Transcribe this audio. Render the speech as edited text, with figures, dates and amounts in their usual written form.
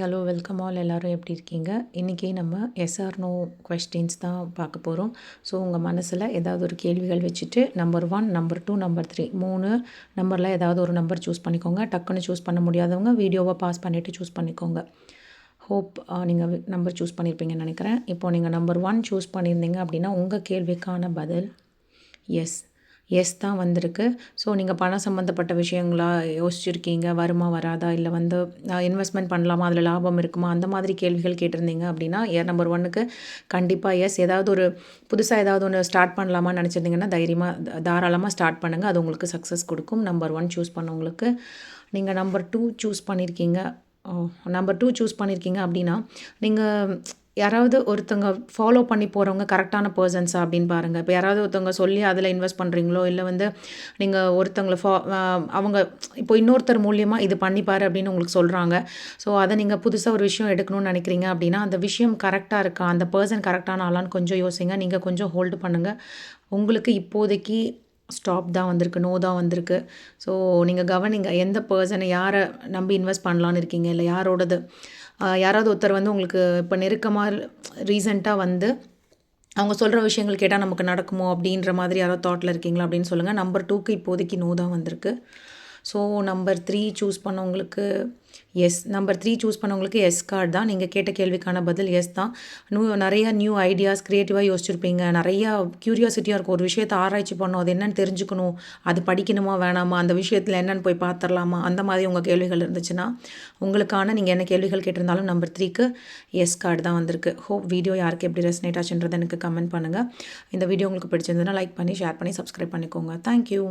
Hello welcome all எல்லாரும் எப்படி இருக்கீங்க? இன்றைக்கி நம்ம எஸ் ஆர் நோ கொஸ்டின்ஸ் தான் பார்க்க போகிறோம். ஸோ உங்கள் மனசில் ஏதாவது ஒரு கேள்விகள் வச்சுட்டு நம்பர் 1, நம்பர் 2, நம்பர் 3 3 நம்பரில் ஏதாவது ஒரு நம்பர் சூஸ் பண்ணிக்கோங்க. டக்குன்னு சூஸ் பண்ண முடியாதவங்க வீடியோவை பாஸ் பண்ணிவிட்டு சூஸ் பண்ணிக்கோங்க. ஹோப் நீங்கள் நம்பர் சூஸ் பண்ணியிருப்பீங்கன்னு நினைக்கிறேன். இப்போது நீங்கள் நம்பர் 1 சூஸ் பண்ணியிருந்தீங்க அப்படின்னா உங்கள் கேள்விக்கான பதில் எஸ் தான் வந்திருக்கு. ஸோ நீங்கள் பணம் சம்மந்தப்பட்ட விஷயங்களா யோசிச்சுருக்கீங்க, வருமா வராதா, இல்லை வந்து இன்வெஸ்ட்மெண்ட் பண்ணலாமா, அதில் லாபம் இருக்குமா, அந்த மாதிரி கேள்விகள் கேட்டிருந்தீங்க அப்படின்னா நம்பர் 1க்கு கண்டிப்பாக எஸ். ஏதாவது ஒரு புதுசாக ஏதாவது ஒன்று ஸ்டார்ட் பண்ணலாமான்னு நினச்சிருந்தீங்கன்னா தாராளமாக ஸ்டார்ட் பண்ணுங்கள். அது உங்களுக்கு சக்ஸஸ் கொடுக்கும். நம்பர் 1 சூஸ் பண்ணவங்களுக்கு. நீங்கள் நம்பர் 2 சூஸ் பண்ணியிருக்கீங்க அப்படின்னா நீங்கள் யாராவது ஒருத்தவங்க ஃபாலோ பண்ணி போகிறவங்க கரெக்டான பர்சன்ஸா அப்படின்னு பாருங்கள். இப்போ யாராவது ஒருத்தவங்க சொல்லி அதில் இன்வெஸ்ட் பண்ணுறீங்களோ, இல்லை வந்து நீங்கள் ஒருத்தவங்களை அவங்க இப்போ இன்னொருத்தர் மூலியமாக இது பண்ணிப்பார் அப்படின்னு உங்களுக்கு சொல்கிறாங்க. ஸோ அதை நீங்கள் புதுசாக ஒரு விஷயம் எடுக்கணும்னு நினைக்கிறீங்க அப்படின்னா அந்த விஷயம் கரெக்டாக இருக்கா, அந்த பர்சன் கரெக்டான ஆளான்னு கொஞ்சம் யோசிங்க. நீங்கள் கொஞ்சம் ஹோல்டு பண்ணுங்கள். உங்களுக்கு இப்போதைக்கு ஸ்டாப் தான் வந்திருக்கு, நோ தான் வந்திருக்கு. ஸோ நீங்கள் கவனிங்க, எந்த பர்சனை யாரை நம்பி இன்வெஸ்ட் பண்ணலான்னு இருக்கீங்க, இல்லை யாராவது ஒருத்தர் வந்து உங்களுக்கு இப்போ நெருக்கமாக ரீசெண்டாக வந்து அவங்க சொல்கிற விஷயங்கள் கேட்டால் நமக்கு நடக்குமோ அப்படின்ற மாதிரி யாராவது தாட்டில் இருக்கீங்களா அப்படின்னு சொல்லுங்கள். நம்பர் 2க்கு இப்போதைக்கு நோ தான் வந்திருக்கு. ஸோ நம்பர் 3 சூஸ் பண்ணவங்களுக்கு எஸ். நம்பர் 3 சூஸ் பண்ணவங்களுக்கு எஸ் கார்டு தான். நீங்கள் கேட்ட கேள்விக்கான பதில் எஸ் தான். நிறைய நியூ ஐடியாஸ் க்ரியேட்டிவாக யோசிச்சுருப்பீங்க. நிறையா க்யூரியாசிட்டியாக இருக்கும். ஒரு விஷயத்தை ஆராய்ச்சி பண்ணணும், அது என்னென்னு தெரிஞ்சுக்கணும், அது படிக்கணுமா வேணாமா, அந்த விஷயத்தில் என்னென்னு போய் பார்த்துடலாமா, அந்த மாதிரி உங்கள் கேள்விகள் இருந்துச்சுன்னா உங்களுக்கான நீங்கள் என்ன கேள்விகள் கேட்டிருந்தாலும் நம்பர் 3க்கு எஸ் கார்டு தான் வந்திருக்கு. ஹோப் வீடியோ யாருக்கு எப்படி ரெசனேட் ஆச்சுன்றதை எனக்கு கமெண்ட் பண்ணுங்கள். இந்த வீடியோ உங்களுக்கு பிடிச்சிருந்ததுன்னா லைக் பண்ணி, ஷேர் பண்ணி, சப்ஸ்கிரைப் பண்ணிக்கோங்க. தேங்க்யூ.